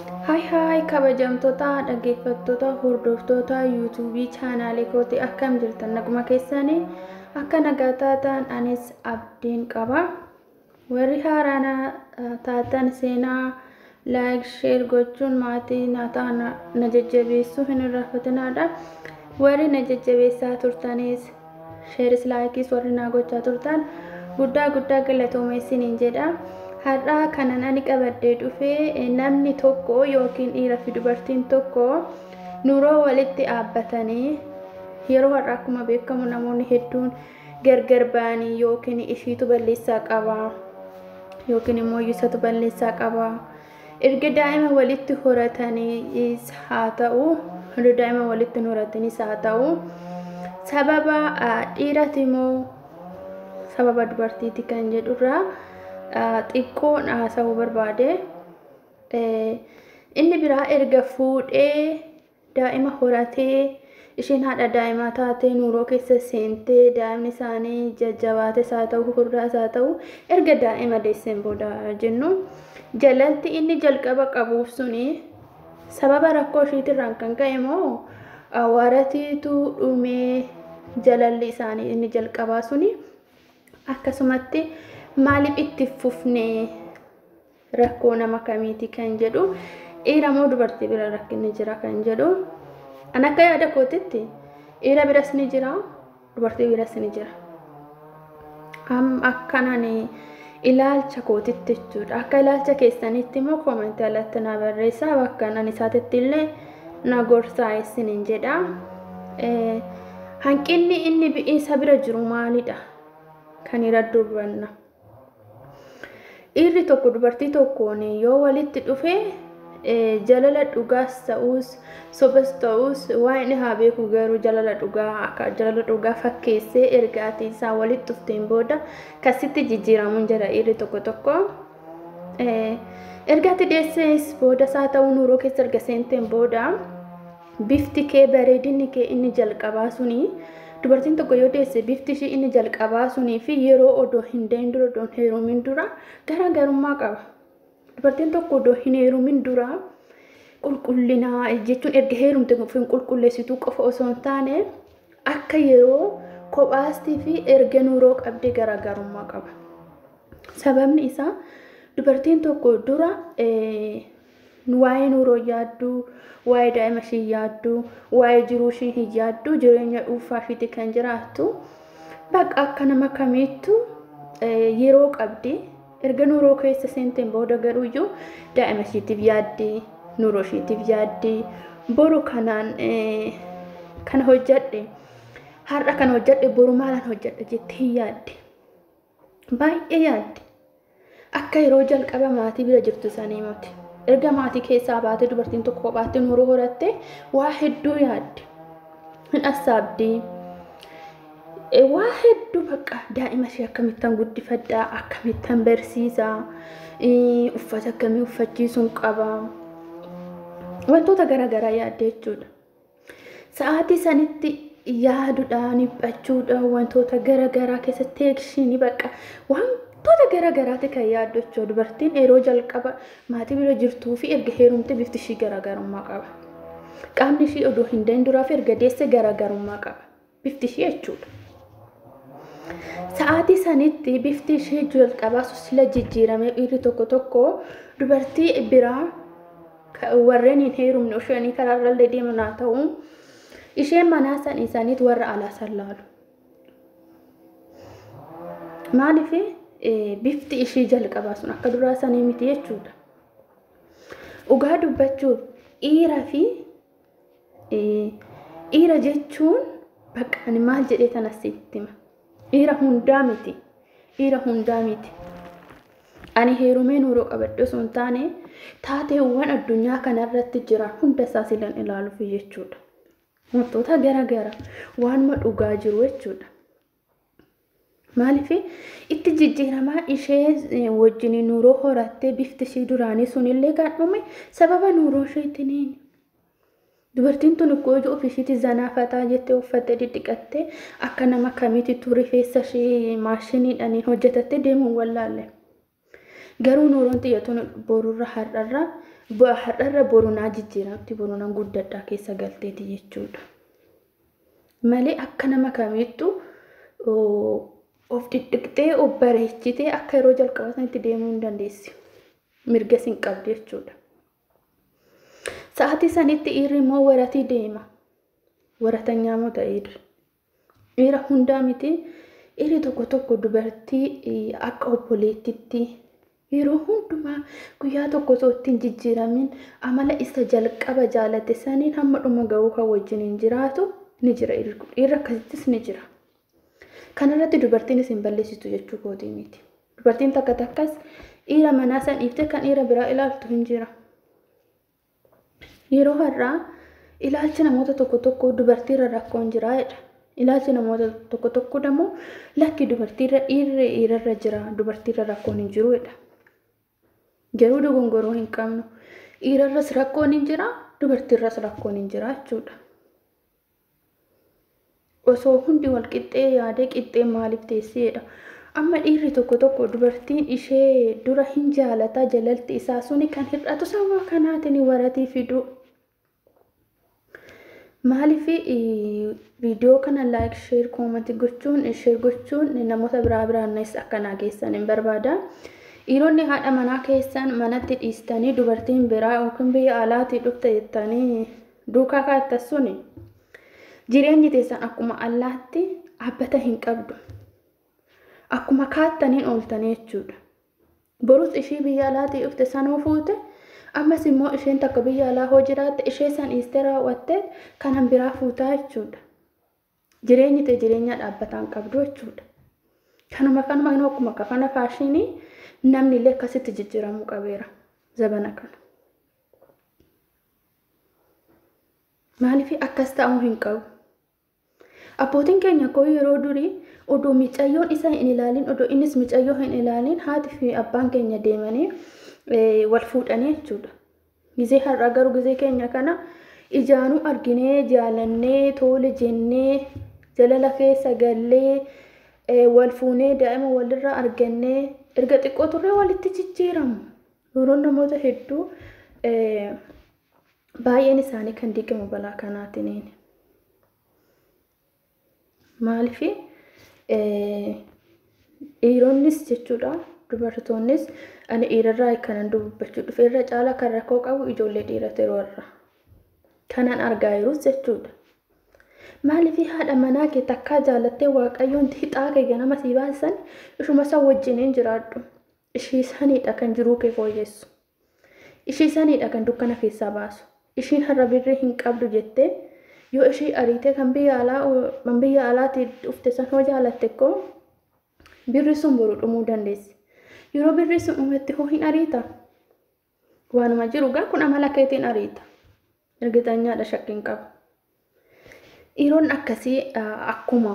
Hi kabajamtoota dhaggeeffattoota hordoftoota YouTube chaanaalee kootii akkam jirtan naguma keessanii akka nagaa taatan anis abdiin qaba. Warri haaraana taatan seenaa like share gochuun maatii na jajjabeessuu hin irraanfatinaadha. Warri na jajjabeessaa turtanis shares likes warri na gochaa turtan guddaa galatoomeessiniin jedha. Har'a kanan ani qabadee dhufee namni tokko yookiin dhiira fi dubartiin tokko nuroo walitti dhaabbatanii yeroo har'a akkuma beekamu namoonni hedduun gargar ba'anii yookiin ishiitu balleessaa qaba yookiin immoo isatu balleessaa qaba. Erga daa'ima walitti horataniis haa ta'u daa'ima walitti horatanis haa ta'u sababa dhiirati moo sababa dubartiiti kan jedhurraa xiqqoon haasa'uu barbaade. Inni biraa erga fuudhee daa'ima horatee ishiin haadha daa'imaa taatee nuuroo keessa seentee daa'imni isaanii jajjabaates haa ta'u hurraas haa ta'u erga daa'ima deesseen booda jennu jalalti inni jalqaba qabuuf suni sababa rakkoo ishiitirraan kan ka'e moo waratiitu dhumee jalalli isaanii inni jalqabaa suni akkasumatti maaliif itti fufnee rakkoo nama kamiiti kan jedhu dhiira moo dubartii bira rakkinni jira kan jedhu an akka yaada kootitti dhiira biras ni jira dubartii biras ni jira. Akkanaan ilaalcha kootitti jechuudha. Akka ilaalcha keessanitti immoo koomentii alatti na barreessaa bakka ani isaatitti illee na gorsaa isiniin jedha. Hanqinni inni isa bira jiru maalidha kan irra dubbanna. Dhiirri tokko dubartii tokkoon yoo walitti dhufee jalala dhugaas ta'us sobas ta'us waan inni haa beeku garuu jalala dhugaa fakkeessee ergaatii isaa walitti dhufteen booda kasitti jijjiiramuun jira. Dhiirri tokko ergaatti deessees booda isaa ta'uu nuuroo keessa erga seenteen booda bifti kee bareedinni kee inni jalqabaa suni dubartiin tokko yoo deesse bifti ishii inni jalqabaa sunii fi yeroo odoo hin deendura odoo hin heerumin dura garaagarummaa qaba. Dubartiin tokko odoo hin heerumin dura qulqullinaa jechuun erga heerumte hin qulqulleessituu qofa osoo hin taane akka yeroo kophaastii fi erga nuuroo qabdee garaagarummaa qaba. Sababni isaa dubartiin tokko dura waa'ee nuuroo yaaddu, waa'ee daa'ima ishii yaaddu, waa'ee jiruu ishii hin yaaddu, jireenya dhuunfaa ishiitti kan jiraattu bakka akka nama kamiittu yeroo qabdi. Erga nuuroo keessa seenteen booda garuu iyyuu daa'ima ishiitiif yaaddi, nuuroo ishiitiif yaaddi. Boru kanaan kana hojjedhe har'a kana hojjedhe boru maalan hojjedhe jettee yaaddi. Baay'ee yaaddi. Akka yeroo jalqaba maatii bira jirtu sanii miti. Erga maatii keessaa baatee dubartiin tokko kophaatti nuuroo horatte waa hedduu yaaddi. Hin assaabdi. Waa hedduu bakka daa'ima ishee akkamittan guddifadhaa, akkamittan barsiisaa, uffata akkamii uffachiisuun qaba. Wantoota garaagaraa yaadde jechuudha. Sa'aatii sanitti yaaduudhaan dhiphachuudhaan wantoota garaagaraa keessatti eegshiin bakka wantoota garaagaraati kan yaaddu jechuudha. Dubartiin yeroo jalqaba maatii bira jirtuu fi erga heerumte bifti ishii garaagarummaa qaba. Qaamni ishii odoo hin deenduraa fi erga deesse garaagarummaa qaba. Bifti ishii jechuudha. Sa'aatii sanitti bifti ishii jalqabaa sila jijjiiramee dhiirri tokko dubartii biraa warreen hin heerumne isheenii karaarra deeman haa ta'u isheen manaa isaaniitti warra alaa sallaalu. Maaliif bifti ishii jalqabaa sun akka duraa sanii miti jechuudha. Dhugaa dubbachuuf dhiira jechuun bakka ani maal jedhee tanas sitti hima. Dhiira hundaa miti. Ani heerumee nuuroo qabadhe osoo hin taane taateewwan addunyaa kanarratti jiran hunda isaa silan ilaaluuf jechuudha. Wantoota garaagaraa waanuma dhugaa jiru jechuudha. Maaliif itti jijjiiramaa ishee wajjin nuuroo horattee bifti ishii duraanii sunillee kan dhume sababa nuuroo isheetiin. Dubartiin tun ikkoo ijoo ofiishiitti zanaafataa jettee uffattee diddiqattee akka nama kamiitti rifeensa ishee maashiniidhaan hojjetattee deemuun wallaalle. garuu nuuroon xiyyatuun borurra har'arra borunaa jijjiiramti borunaan guddadhaa keessa galteeti jechuudha. Malee akka nama kamiittu of dhidhiqxee of bareechitee akka yeroo jalqaba sanitti deemuu hin dandeessi. Mirga sin qabdu jechuudha. Sa'aatii sanitti dhiirri immoo waratii deema. Waratanyaa moo ta'e dhiira hundaa miti. Dhiirri tokko dubartii akka obboleettitti yeroo hundumaa guyyaa tokko osoo ittiin jijjiiramin amala isa jalqaba jaalate saniin hamma dhuma ga'uu kan wajjin jiraatu ni jira. Dhiirri akkasittis ni jira. Kanarratti dubartiin isin balleessitu jechuu kooti miti. Dubartiin takkas dhiira manaa san dhiiftee kan dhiira biraa ilaaltu hin jira. Yeroo har'aa ilaalchi namoota tokko dubartiirra rakkoon jira jedha. Ilaalchi namoota tokko dammoo lakki dubartiirra dhiirarra jira dubartiirra rakkoon hin jiru jedha. Garuu dogongoroo hin qabnu. Dhiirarras rakkoon hin jira dubartiirras rakkoon hin jira jechuudha. Osoo hundi wal qixxee yaadee qixxee maaliif teesseedha. Amma dhiirri tokko dubartiin ishee dura hin jaalataa jalalti isaa suni kan hir'atu sababa kanaatiin waratii fidu. Maaliif viidiyoo kana like share comment gochuun namoota biraanis akkanaa keessan hin barbaada. Dhiironni haadha manaa keessan manatti dhiistanii dubartiin biraa yookiin biyya alaatii dhufte jettanii duukaa kaattas suni jireenyi teessan akkuma allaatti dhaabbata hin qabdu. Akkuma kaattaniin ooltanii jechuudha. Borus ishee biyya alaatii dhufte sanuu fuute ammas immoo isheen takka biyya alaa hoo jiraatte ishee san dhiistee raawwatte kanan biraa fuutaa jechuudha. Jireenyi ta'e jireenya dhaabbataan qabdu jechuudha. Kanuma akkuma kafana faashinii namni illee akkasitti jijjiiramuu qabeera zabana kana. Maaliif akkas ta'uu hin qabu? Abbootiin keenya koo yeroo durii odoo micayyoon isa hin ilaalin odoo innis micayyoo hin ilaalin haati fi abbaan keenya deemanii wal fuudhanii jechuudha. Gizee har'aa garuu gizee keenya kana ijaanuu arginee jaalannee tole jennee jalala keessa gallee wal fuunee daa'ima walirraa argannee erga xiqqoo turree walitti jijjiiramu. Yeroon namoota hedduu baay'een isaanii kan diigamu balaa kanaatiin. Maaliif dhiironnis jechuudha dubartoonnis ani dhiirarraa kanan dubbachuu dhufe irra caala kan rakkoo qabu ijoollee dhiirota yeroo irraa kanan argaa jirus jechuudha. Maaliif haadha manaa kee takkaa jaalattee waaqayyoon hixaa kee ganama sii baasan ishuma san wajjiniin jiraadhu. Ishii saniidha kan jiruu kee fooyyessu. Ishii saniidha kan dukkana keessaa baasu. Ishiin har'a birrii hin qabdu jettee yoo ishii ariitee kan biyya alaatii dhufte san hoo jaalatte koo birri sun boru dhumuu dandeessi. Yeroo birri sun dhumetti hoo hin ariita. Waanuma jiru gaa kun amala keetiin ariita. Ergitanyaadha shakkiin qabu. Dhiironni akkasii akkuma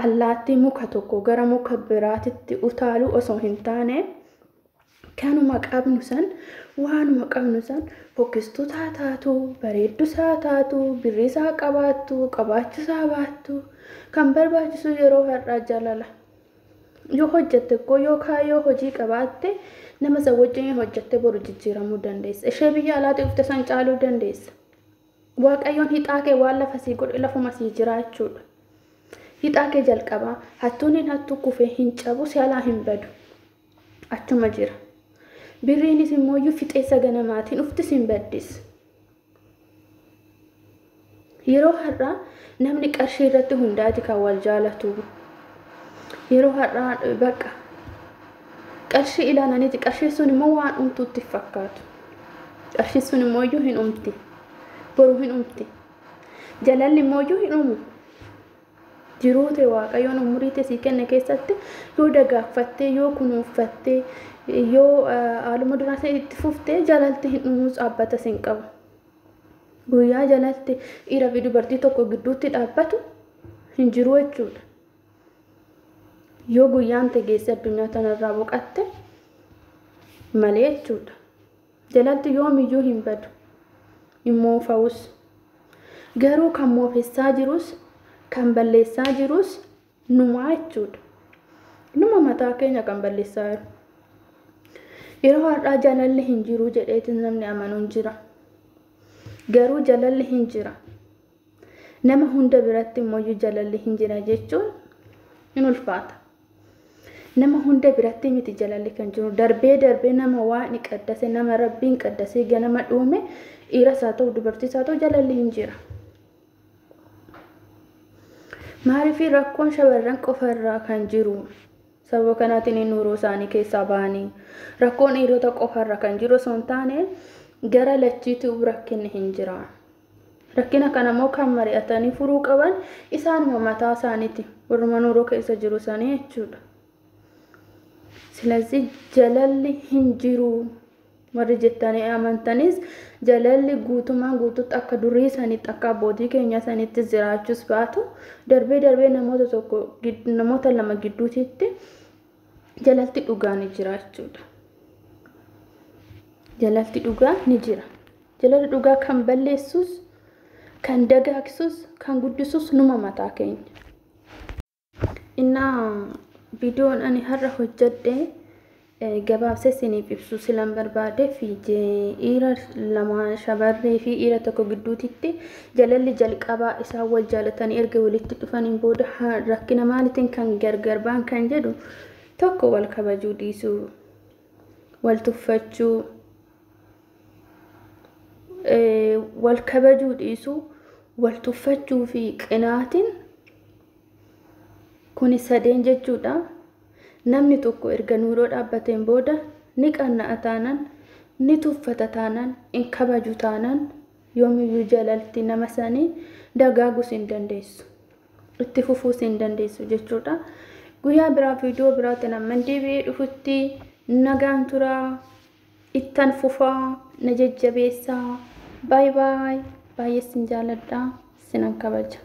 allaattii muka tokko gara muka biraatitti utaaluu osoo hin taane kanuma qabnu san waanuma qabnu san fokkistootaa taatu bareeddusaa taatu birrisaa qabaattu qabaachuusaa baattu kan barbaachisu yeroo har'aa jaalala. Yoo hojjette koo yoo hojii qabaatte nama isa wajjin hojjette boru jijjiiramuu dandeessa. Ishee biyya alaatii dhufte san caaluu dandeessa. Waaqayyoon hixaa kee waan lafa sii godhe lafuma sii jira jechuudha. Hixaa kee jalqabaa hattuun hin hattu kufee hin cabu si alaa hin badu. Achuma jira. Birriinis immoo fixeessa ganamaatiin uftis hin baddis. Yeroo har'aa namni qarshii irratti hundaati kan wal jaalatu. Yeroo har'aa bakka qarshii ilaalaniiti qarshii sun immoo waan umtuutti fakkaatu. Qarshii sun immoo hin umti. Boru hin umti. Jalalli immoo hin umu. Jiruu ta'e waaqayyoon umurii ta'e sii kenne keessatti yoo dagaagfattee yoo kunuunfattee yoo haaluma duraa itti fuftee jalalti hin umuus dhaabbata sin qabu. Guyyaa jalalti dhiira fi dubartii tokko gidduutti dhaabbatu hin jiru jechuudha. Yoo guyyaan ta'e geesse addunyaa tanarraa boqatte malee jechuudha. Jalalti yoomiyyuu hin badu. Immoo fa'us garuu kan moofessaa jirus kan balleessaa jirus numaa jechuudha. Numa mataa keenya kan balleessaa jiru. yeroo har'aa jaalalli hin jiru jedheetiin namni amanuun jira. Garuu jaalalli hin jira. Nama hunda biratti immoo jaalalli hin jira jechuun hin ulfaata. Nama hunda biratti miti jaalalli kan jiru. Darbee nama waan qaddase nama rabbiin qaddasee ganama dhuume dhiiras haa ta'u dubartiis haa ta'u jaalalli hin jira. Maaliif rakkoon shamarran qofarraa kan jiru? Sababa kanaatiin nuuroo isaanii keessaa bahanii rakkoon dhiirota qofarra kan jiru osoo hin taane gara lachiitu rakkinni hin jira. Rakkina kana immoo kan mari'atanii furuu qaban isaanuma mataa isaaniiti warra nuuroo keessa jiru isaanii jechuudha. Silazii jaalalli hin jiru warri jettanii amantanis jaalalli guutuutti akka durii isaaniitti akka abbootii keenya isaaniitti jiraachuus baatu darbee namoota lama gidduutitti jaalalli dhugaa ni jira jechuudha. Jaalalli dhugaa ni jira. Jaalalli dhugaa kan balleessus, kan dagaagsus, kan guddisus numa mataa keenya. Innaa viidiyoon ani har'a hojjedhe gabaabsee isiniif ibsu silan barbaade fiijee dhiira lama shamarree fi dhiira tokko gidduutitti jaalalli jalqabaa isaan wal jaalatanii erga walitti dhufaniin booda rakkina maaliitiin kan gargar ba'an kan jedhu tokko wal kabajuu dhiisuu, wal tuffachuu, wal kabajuu dhiisuu, wal tuffachuu fi qinaatiin kuni sadeen jechuudha. Namni tokko erga nuuroo dhaabbateen booda ni qanna'a taanaan, ni tuffata taanaan, in kabaju taanaan yoomiyyuu jaalalti nama sanii dagaagus hin dandeessu. Itti fufuus hin dandeessu jechuudha. Guyyaa biraa viidiyoo biraatiin amman deebi'ee dhufutti nagaan turaa, ittan fufaa, na jajjabeessaa. Baay'ee sin jaaladha, sinan kabaja.